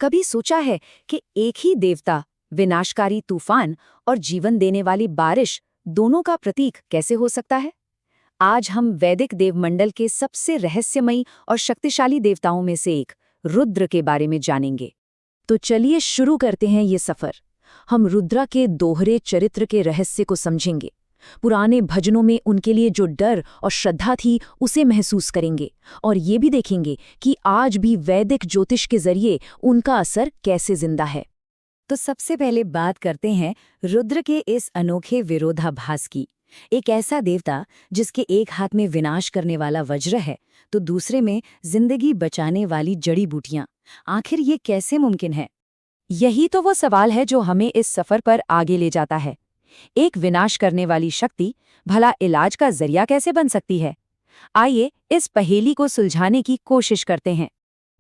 कभी सोचा है कि एक ही देवता विनाशकारी तूफान और जीवन देने वाली बारिश दोनों का प्रतीक कैसे हो सकता है? आज हम वैदिक देवमंडल के सबसे रहस्यमयी और शक्तिशाली देवताओं में से एक रुद्र के बारे में जानेंगे। तो चलिए शुरू करते हैं ये सफर। हम रुद्र के दोहरे चरित्र के रहस्य को समझेंगे। पुराने भजनों में उनके लिए जो डर और श्रद्धा थी उसे महसूस करेंगे और ये भी देखेंगे कि आज भी वैदिक ज्योतिष के जरिए उनका असर कैसे जिंदा है। तो सबसे पहले बात करते हैं रुद्र के इस अनोखे विरोधाभास की। एक ऐसा देवता जिसके एक हाथ में विनाश करने वाला वज्र है तो दूसरे में जिंदगी बचाने वाली जड़ी बूटियां। आखिर ये कैसे मुमकिन है? यही तो वो सवाल है जो हमें इस सफर पर आगे ले जाता है। एक विनाश करने वाली शक्ति भला इलाज का जरिया कैसे बन सकती है? आइए इस पहेली को सुलझाने की कोशिश करते हैं।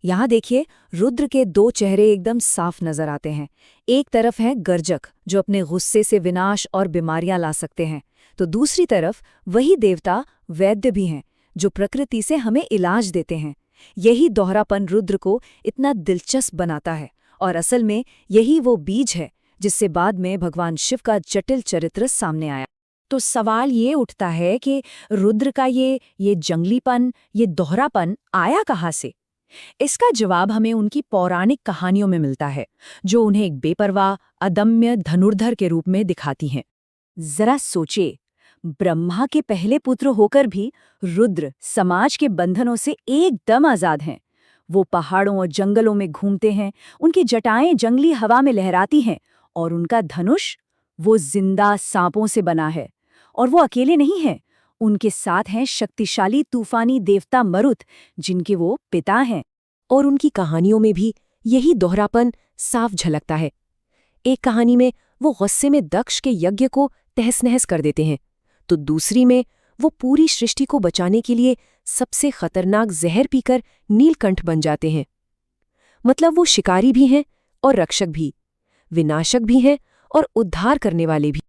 यहाँ देखिए, रुद्र के दो चेहरे एकदम साफ नजर आते हैं। एक तरफ है गर्जक जो अपने गुस्से से विनाश और बीमारियां ला सकते हैं, तो दूसरी तरफ वही देवता वैद्य भी हैं जो प्रकृति से हमें इलाज देते हैं। यही दोहरापन रुद्र को इतना दिलचस्प बनाता है और असल में यही वो बीज है जिससे बाद में भगवान शिव का जटिल चरित्र सामने आया। तो सवाल ये उठता है कि रुद्र का ये जंगलीपन, ये दोहरापन आया कहाँ से? इसका जवाब हमें उनकी पौराणिक कहानियों में मिलता है, जो उन्हें एक बेपरवाह, अदम्य धनुर्धर के रूप में दिखाती हैं। जरा सोचिए, ब्रह्मा के पहले पुत्र होकर भी रुद्र समाज के बंधनों से एकदम आजाद हैं। वो पहाड़ों और जंगलों में घूमते हैं, उनकी जटाएं जंगली हवा में लहराती हैं और उनका धनुष वो जिंदा सांपों से बना है। और वो अकेले नहीं हैं, उनके साथ हैं शक्तिशाली तूफानी देवता मरुत, जिनके वो पिता हैं। और उनकी कहानियों में भी यही दोहरापन साफ झलकता है। एक कहानी में वो गुस्से में दक्ष के यज्ञ को तहस-नहस कर देते हैं, तो दूसरी में वो पूरी सृष्टि को बचाने के लिए सबसे खतरनाक जहर पीकर नीलकंठ बन जाते हैं। मतलब वो शिकारी भी हैं और रक्षक भी, विनाशक भी हैं और उद्धार करने वाले भी।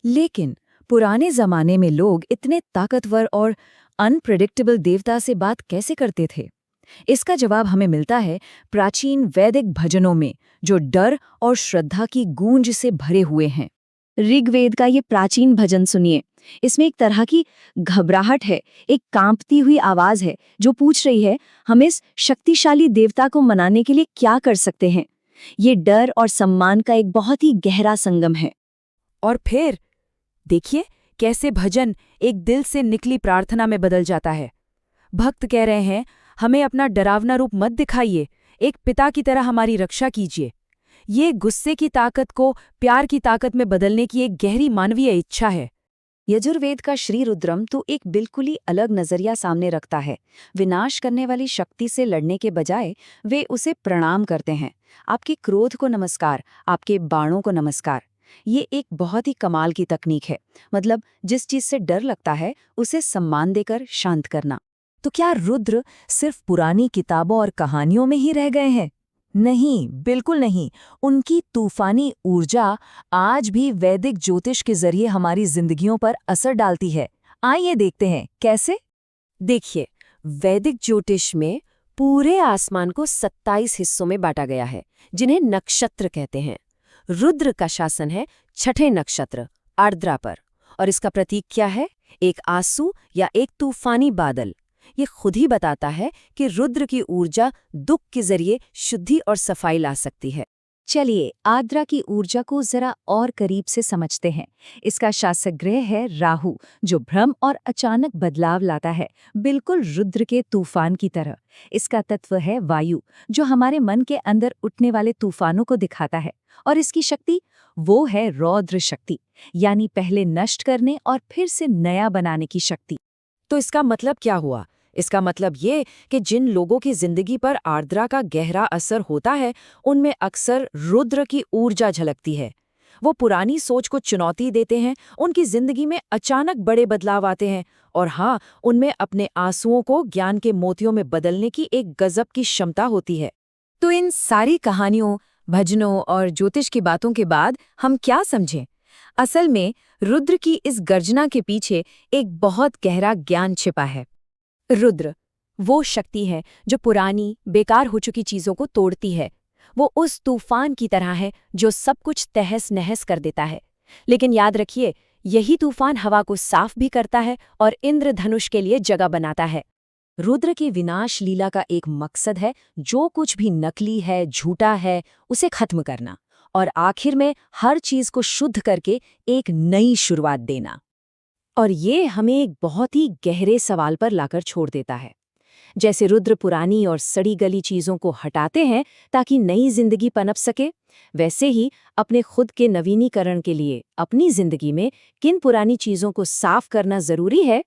लेकिन पुराने जमाने में लोग इतने ताकतवर और अनप्रेडिक्टेबल देवता से बात कैसे करते थे? इसका जवाब हमें मिलता है प्राचीन वैदिक भजनों में, जो डर और श्रद्धा की गूंज से भरे हुए हैं। ऋग्वेद का ये प्राचीन भजन सुनिए। इसमें एक तरह की घबराहट है, एक कांपती हुई आवाज है जो पूछ रही है, हम इस शक्तिशाली देवता को मनाने के लिए क्या कर सकते हैं? ये डर और सम्मान का एक बहुत ही गहरा संगम है। और फिर देखिए कैसे भजन एक दिल से निकली प्रार्थना में बदल जाता है। भक्त कह रहे हैं, हमें अपना डरावना रूप मत दिखाइए, एक पिता की तरह हमारी रक्षा कीजिए। ये गुस्से की ताकत को प्यार की ताकत में बदलने की एक गहरी मानवीय इच्छा है। यजुर्वेद का श्री रुद्रम तो एक बिल्कुल ही अलग नजरिया सामने रखता है। विनाश करने वाली शक्ति से लड़ने के बजाय वे उसे प्रणाम करते हैं। आपके क्रोध को नमस्कार, आपके बाणों को नमस्कार। ये एक बहुत ही कमाल की तकनीक है। मतलब जिस चीज से डर लगता है उसे सम्मान देकर शांत करना। तो क्या रुद्र सिर्फ पुरानी किताबों और कहानियों में ही रह गए हैं? नहीं, बिल्कुल नहीं। उनकी तूफानी ऊर्जा आज भी वैदिक ज्योतिष के जरिए हमारी जिंदगियों पर असर डालती है। आइए देखते हैं कैसे। देखिए, वैदिक ज्योतिष में पूरे आसमान को 27 हिस्सों में बांटा गया है, जिन्हें नक्षत्र कहते हैं। रुद्र का शासन है छठे नक्षत्र आर्द्रा पर, और इसका प्रतीक क्या है? एक आंसू या एक तूफानी बादल। ये खुद ही बताता है कि रुद्र की ऊर्जा दुख के जरिए शुद्धि और सफाई ला सकती है। चलिए आर्द्रा की ऊर्जा को जरा और करीब से समझते हैं। इसका शासक ग्रह है राहु, जो भ्रम और अचानक बदलाव लाता है, बिल्कुल रुद्र के तूफान की तरह। इसका तत्व है वायु, जो हमारे मन के अंदर उठने वाले तूफानों को दिखाता है। और इसकी शक्ति वो है रौद्र शक्ति, यानी पहले नष्ट करने और फिर से नया बनाने की शक्ति। तो इसका मतलब क्या हुआ? इसका मतलब ये कि जिन लोगों की जिंदगी पर आर्द्रा का गहरा असर होता है, उनमें अक्सर रुद्र की ऊर्जा झलकती है। वो पुरानी सोच को चुनौती देते हैं, उनकी जिंदगी में अचानक बड़े बदलाव आते हैं, और हाँ, उनमें अपने आंसुओं को ज्ञान के मोतियों में बदलने की एक गजब की क्षमता होती है। तो इन सारी कहानियों, भजनों और ज्योतिष की बातों के बाद हम क्या समझें? असल में रुद्र की इस गर्जना के पीछे एक बहुत गहरा ज्ञान छिपा है। रुद्र वो शक्ति है जो पुरानी, बेकार हो चुकी चीजों को तोड़ती है। वो उस तूफान की तरह है जो सब कुछ तहस नहस कर देता है। लेकिन याद रखिए, यही तूफान हवा को साफ भी करता है और इंद्रधनुष के लिए जगह बनाता है। रुद्र की विनाश लीला का एक मकसद है जो कुछ भी नकली है, झूठा है, उसे खत्म करना और आखिर में हर चीज को शुद्ध करके एक नई शुरुआत देना। और ये हमें एक बहुत ही गहरे सवाल पर लाकर छोड़ देता है। जैसे रुद्र पुरानी और सड़ी गली चीजों को हटाते हैं ताकि नई जिंदगी पनप सके, वैसे ही अपने खुद के नवीनीकरण के लिए अपनी जिंदगी में किन पुरानी चीजों को साफ करना जरूरी है